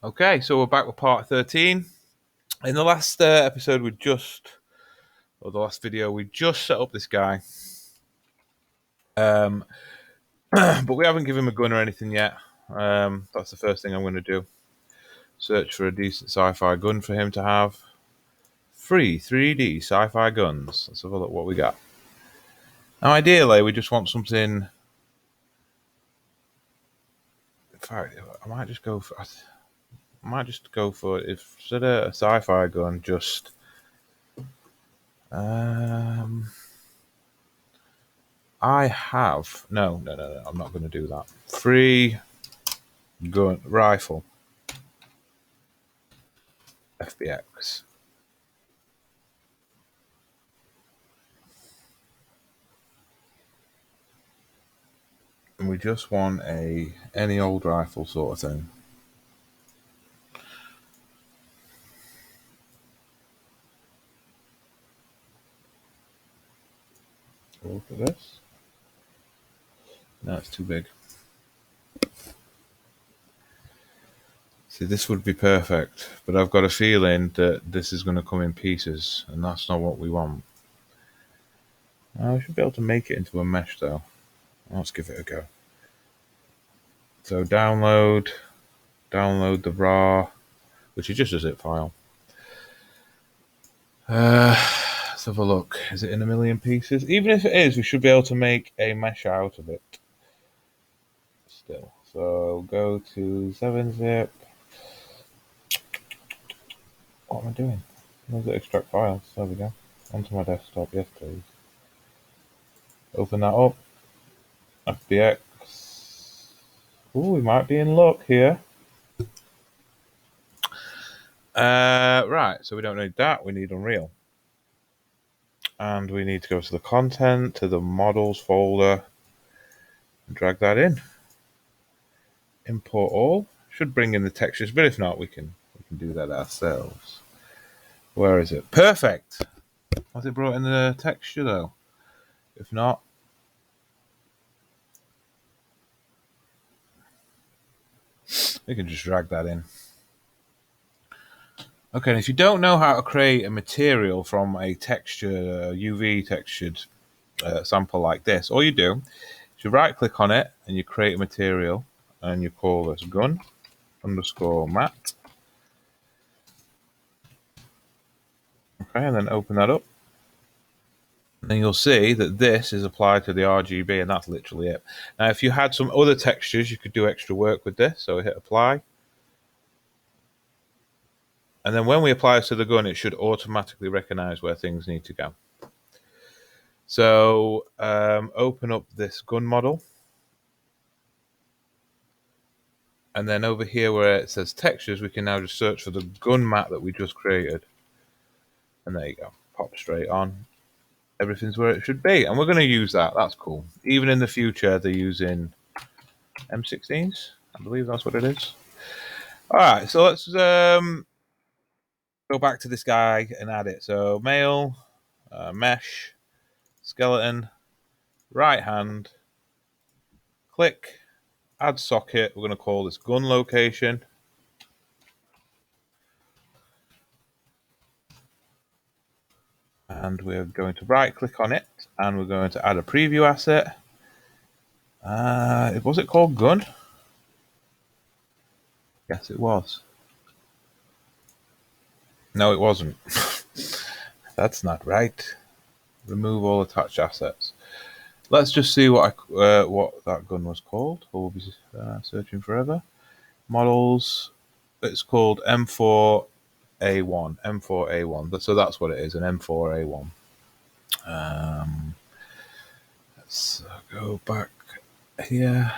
Okay, so we're back with part 13. In the last episode, or the last video, we just set up this guy. But we haven't given him a gun or anything yet. That's the first thing I'm going to do. Search for a decent sci-fi gun for him to have. Free 3D sci-fi guns. Let's have a look what we got. Now, ideally, we just want something. In fact, I might just go for if instead of a sci-fi gun, just I have no. I'm not going to do that. Free gun rifle FBX. And we just want any old rifle sort of thing. Look at this. No, it's too big. See, this would be perfect, but I've got a feeling that this is going to come in pieces, and that's not what we want. I should be able to make it into a mesh, though. Let's give it a go. So download the raw, which is just a zip file. Let's have a look. Is it in a million pieces? Even if it is, we should be able to make a mesh out of it. Still. So go to 7-zip. What am I doing? Where's the extract files? There we go. Onto my desktop. Yes, please. Open that up. FBX. Ooh, we might be in luck here. Right, so we don't need that. We need Unreal. And we need to go to the content, to the models folder, and drag that in. Import all. Should bring in the textures, but if not, we can do that ourselves. Where is it? Perfect. Has it brought in the texture though? If not, we can just drag that in. Okay, and if you don't know how to create a material from a texture, UV textured sample like this, all you do is you right click on it and you create a material and you call this gun _ matte. Okay, and then open that up. And then you'll see that this is applied to the RGB, and that's literally it. Now, if you had some other textures, you could do extra work with this. So hit apply. And then when we apply this to the gun, it should automatically recognize where things need to go. So open up this gun model. And then over here where it says textures, we can now just search for the gun matte that we just created. And there you go. Pop straight on. Everything's where it should be. And we're going to use that. That's cool. Even in the future, they're using M16s. I believe that's what it is. All right, so let's go back to this guy and add it. So male, mesh, skeleton, right hand, click, add socket. We're going to call this gun location. And we're going to right click on it and we're going to add a preview asset. Was it called gun? Yes, it was. No, it wasn't. That's not right. Remove all attached assets. Let's just see what that gun was called. We'll be searching forever. Models. It's called M4A1. M4A1. So that's what it is, an M4A1. Let's go back here.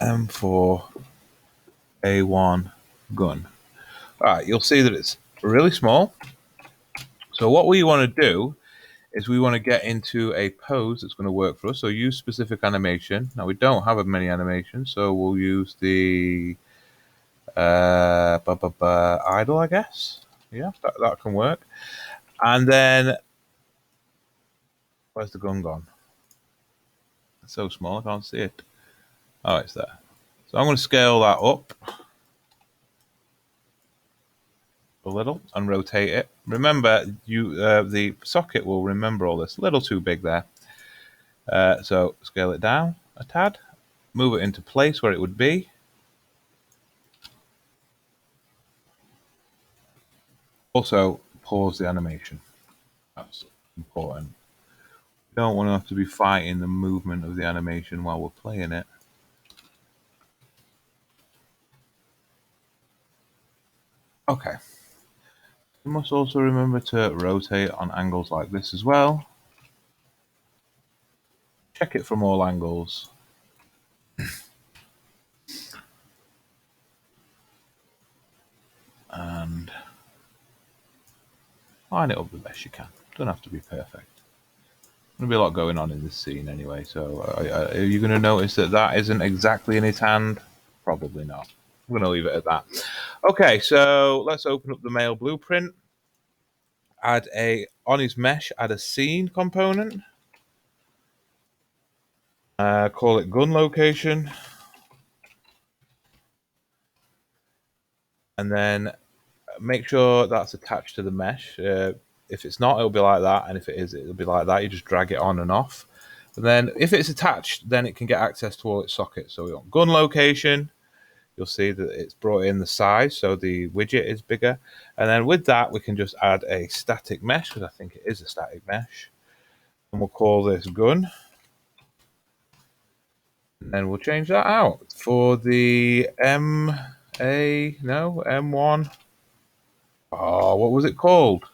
M4A1 gun. All right, you'll see that it's really small. So what we want to do is we want to get into a pose that's going to work for us. So use specific animation. Now we don't have many animations, so we'll use the idle, I guess. Yeah, that can work. And then, where's the gun gone? It's so small, I can't see it. Oh, it's there. So I'm going to scale that up a little and rotate it. Remember, the socket will remember all this. A little too big there. So scale it down a tad. Move it into place where it would be. Also, pause the animation. That's important. We don't want to have to be fighting the movement of the animation while we're playing it. Okay. You must also remember to rotate on angles like this as well. Check it from all angles. And line it up the best you can. Don't have to be perfect. There'll be a lot going on in this scene anyway, so are you going to notice that that isn't exactly in his hand? Probably not. I'm going to leave it at that. Okay, so let's open up the mail blueprint. Add on his mesh, add a scene component. Call it gun location. And then make sure that's attached to the mesh. If it's not, it'll be like that. And if it is, it'll be like that. You just drag it on and off. And then if it's attached, then it can get access to all its sockets. So we want gun location. You'll see that it's brought in the size, so the widget is bigger. And then with that, we can just add a static mesh, because I think it is a static mesh. And we'll call this gun. And then we'll change that out. For the M1. Oh, what was it called?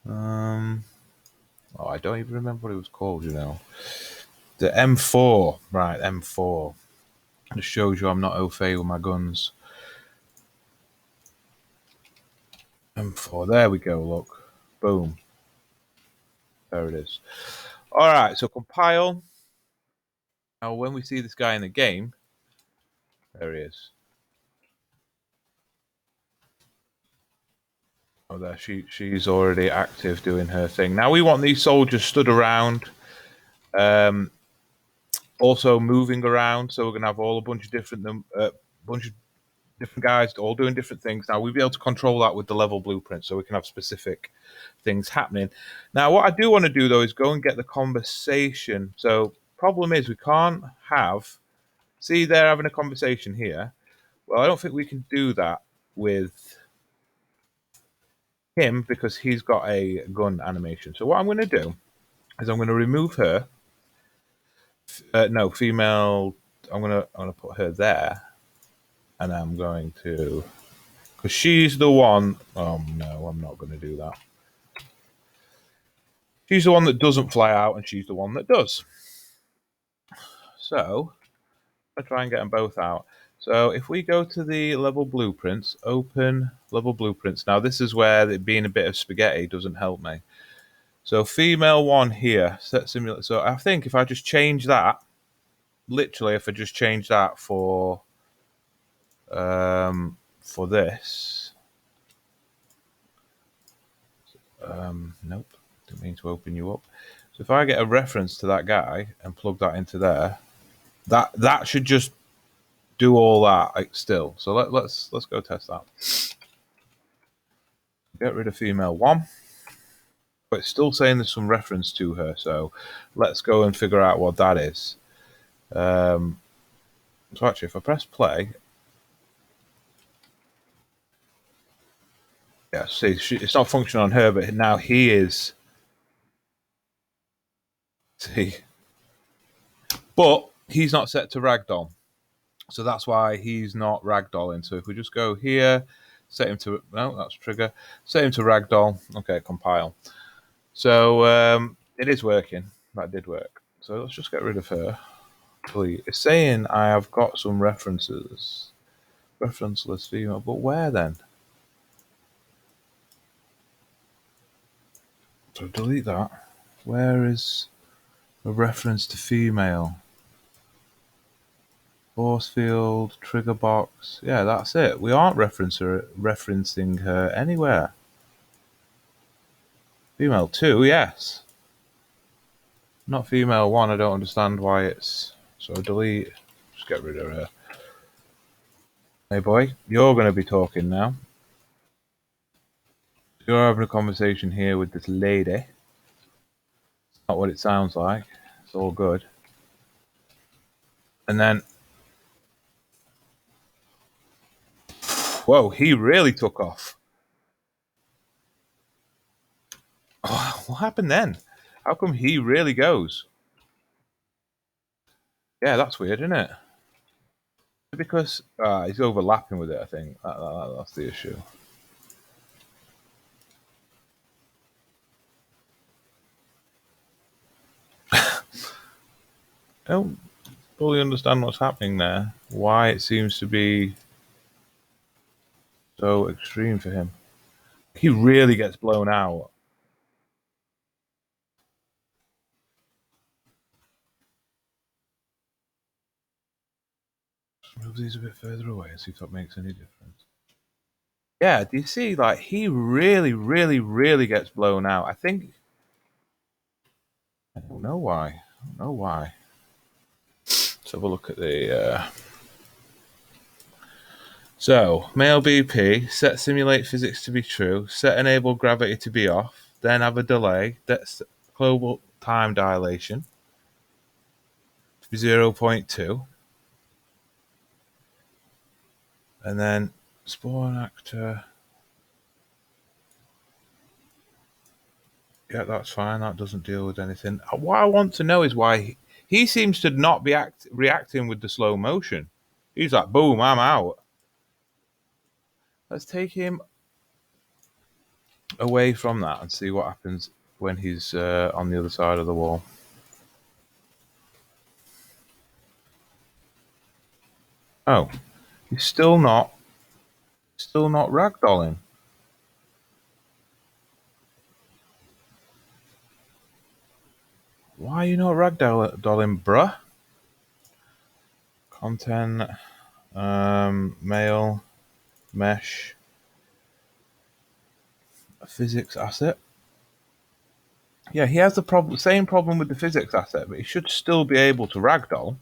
Oh, I don't even remember what it was called, you know. The M4. Right, M4. Just shows you I'm not au fait with my guns. M4. There we go, look. Boom. There it is. All right, so compile. Now, when we see this guy in the game, there he is. Oh, there, she's already active doing her thing. Now we want these soldiers stood around, also moving around. So we're gonna have all a bunch of different guys all doing different things. Now we'll be able to control that with the level blueprint, so we can have specific things happening. Now, what I do want to do though is go and get the conversation. So problem is we can't have. See, they're having a conversation here. Well, I don't think we can do that with him because he's got a gun animation. So what I'm going to do is I'm going to remove her. No, female. I'm going to put her there, and I'm going to, because she's the one. Oh no, I'm not going to do that. She's the one that doesn't fly out, and she's the one that does. So I try and get them both out. So if we go to the level blueprints, open level blueprints. Now this is where it being a bit of spaghetti doesn't help me. So female one here, set simulate. So I think if I just change that, literally if I just change that for this, nope, didn't mean to open you up. So if I get a reference to that guy and plug that into there, that should just do all that like still. So let's go test that. Get rid of female one, but it's still saying there's some reference to her. So let's go and figure out what that is. So actually, if I press play, yeah, see, it's not functioning on her, but now he is. See, but he's not set to ragdoll. So that's why he's not ragdolling. So if we just go here, set him to, no, that's trigger, set him to ragdoll. Okay, compile. So it is working. That did work. So let's just get rid of her. It's saying I have got some references. Reference list female, but where then? So delete that. Where is a reference to female? Force field, trigger box. Yeah, that's it. We aren't referencing her anywhere. Female 2, yes. Not female 1, I don't understand why it's... So delete, just get rid of her. Hey boy, you're going to be talking now. You're having a conversation here with this lady. Not what it sounds like. It's all good. And then... Whoa, he really took off. Oh, what happened then? How come he really goes? Yeah, that's weird, isn't it? Because he's overlapping with it, I think. That's the issue. I don't fully understand what's happening there. Why it seems to be so extreme for him. He really gets blown out. Move these a bit further away and see if that makes any difference. Yeah, do you see? Like, he really, really, really gets blown out. I think... I don't know why. I don't know why. Let's have a look at the... So, male BP, set simulate physics to be true, set enable gravity to be off, then have a delay, that's global time dilation to be 0.2, and then spawn actor. Yeah, that's fine, that doesn't deal with anything. What I want to know is why he seems to not be reacting with the slow motion. He's like, boom, I'm out. Let's take him away from that and see what happens when he's on the other side of the wall. Oh, he's still not ragdolling. Why are you not ragdolling, bruh? Content, mail, mesh, a physics asset. Yeah, he has the same problem with the physics asset, but he should still be able to ragdoll.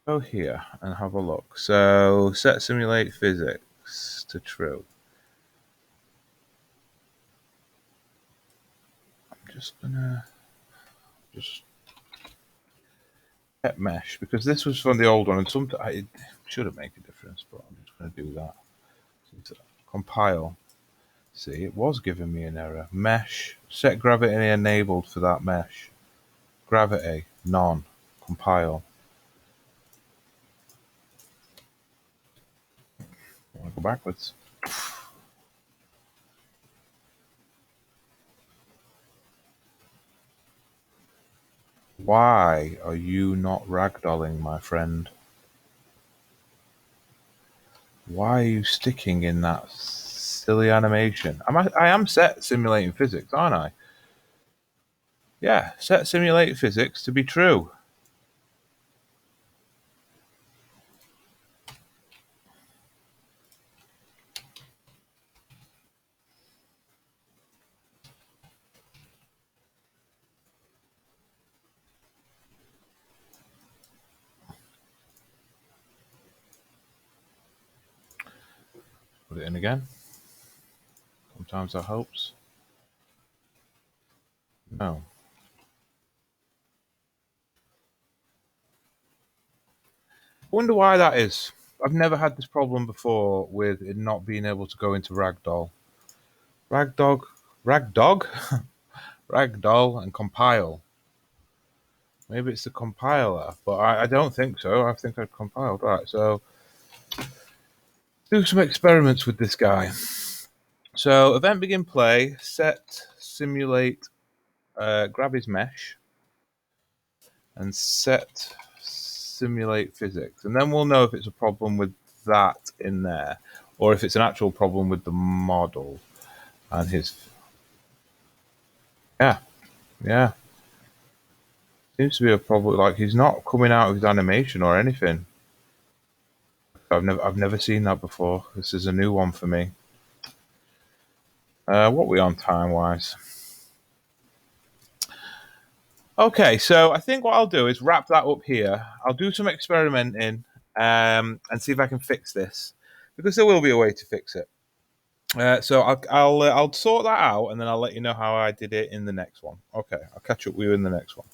Go here and have a look. So set simulate physics to true. I'm just gonna get mesh because this was from the old one, and sometimes it shouldn't make a difference, but I'm just gonna do that. Compile. See, it was giving me an error. Mesh, set gravity enabled for that mesh. Gravity, none. Compile. I want to go backwards. Why are you not ragdolling, my friend? Why are you sticking in that silly animation? I am set simulating physics, aren't I? Yeah, set simulate physics to be true. Put it in again. Sometimes that helps. No. I wonder why that is. I've never had this problem before with it not being able to go into ragdoll. Ragdog? Ragdoll and compile. Maybe it's the compiler, but I don't think so. I think I've compiled. Right, so do some experiments with this guy. So event begin play, set simulate, grab his mesh, and set simulate physics. And then we'll know if it's a problem with that in there, or if it's an actual problem with the model and his... Yeah. Seems to be a problem. Like, he's not coming out of his animation or anything. I've never seen that before. This is a new one for me. What are we on time wise? Okay, so I think what I'll do is wrap that up here. I'll do some experimenting and see if I can fix this, because there will be a way to fix it. So I'll sort that out, and then I'll let you know how I did it in the next one. Okay, I'll catch up with you in the next one.